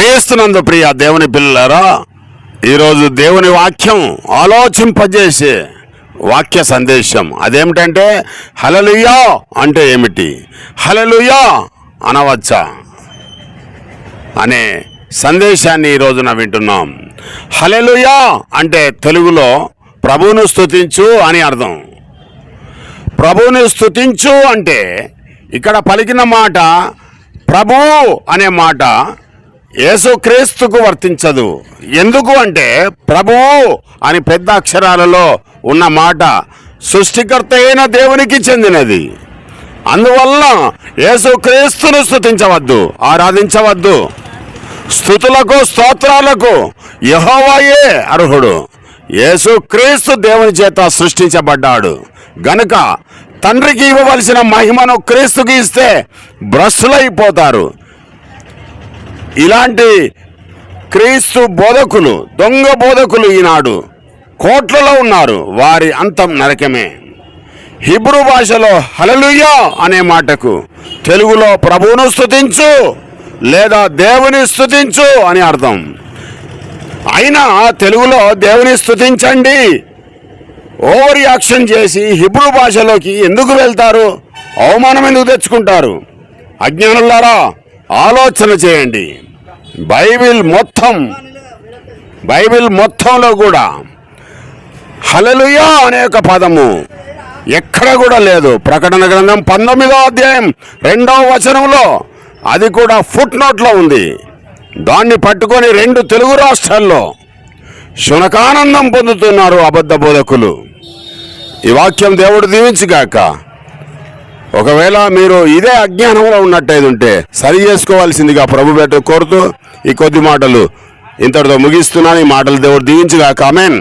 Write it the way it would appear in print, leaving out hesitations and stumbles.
క్రీస్తునందు ప్రియ దేవుని పిల్లలారా, ఈరోజు దేవుని వాక్యం ఆలోచింపజేసే వాక్య సందేశం. అదేమిటంటే హల్లెలూయా అంటే ఏమిటి, హల్లెలూయా అనవచ్చా అనే సందేశాన్ని ఈ రోజున వింటున్నాం. హల్లెలూయా అంటే తెలుగులో ప్రభువును స్తుతించు అని అర్థం. ప్రభువుని స్తుతించు అంటే ఇక్కడ పలికిన మాట ప్రభువు అనే మాట యేసుక్రీస్తుకు వర్తించదు. ఎందుకు అంటే ప్రభువు అని పెద్ద అక్షరాలలో ఉన్న మాట సృష్టికర్త అయిన దేవునికి చెందినది. అందువల్ల యేసుక్రీస్తును స్తుతించవద్దు, ఆరాధించవద్దు. స్తుతులకు స్తోత్రాలకు యెహోవాయే అర్హుడు. యేసుక్రీస్తు దేవుని చేత సృష్టించబడ్డాడు గనుక తండ్రికి ఇవ్వవలసిన మహిమను క్రీస్తుకి ఇస్తే భ్రష్టులైపోతారు. ఇలాంటి క్రీస్తు బోధకులు, దొంగ బోధకులు ఈనాడు కోట్లలో ఉన్నారు. వారి అంతం నరకమే. హీబ్రూ భాషలో హల్లెలూయా అనే మాటకు తెలుగులో ప్రభువును స్తుతించు లేదా దేవుని స్తుతించు అని అర్థం. అయినా తెలుగులో దేవుని స్తుతించండి ఓవర్ యాక్షన్ చేసి హీబ్రూ భాషలోకి ఎందుకు వెళ్తారు? అవమానం ఎందుకు తెచ్చుకుంటారు? అజ్ఞానులారా, ఆలోచన చేయండి. బైబిల్ మొత్తంలో కూడా హల్లెలూయా అనే ఒక పదము ఎక్కడ కూడా లేదు. ప్రకటన గ్రంథం 19వ అధ్యాయం 2వ వచనంలో అది కూడా ఫుట్ నోట్లో ఉంది. దాన్ని పట్టుకొని 2 తెలుగు రాష్ట్రాల్లో శునకానందం పొందుతున్నారు అబద్ధ బోధకులు. ఈ వాక్యం దేవుడు దీవించుగాక. ఒకవేళ మీరు ఇదే అజ్ఞానంలో ఉన్నట్టయితే సరి చేసుకోవాల్సిందిగా ప్రభు పేట కోరుతూ ఈ కొద్ది మాటలు ఇంతటితో ముగిస్తున్నాను. ఈ మాటలు దేవుడు దీవించుగాక. ఆమేన్.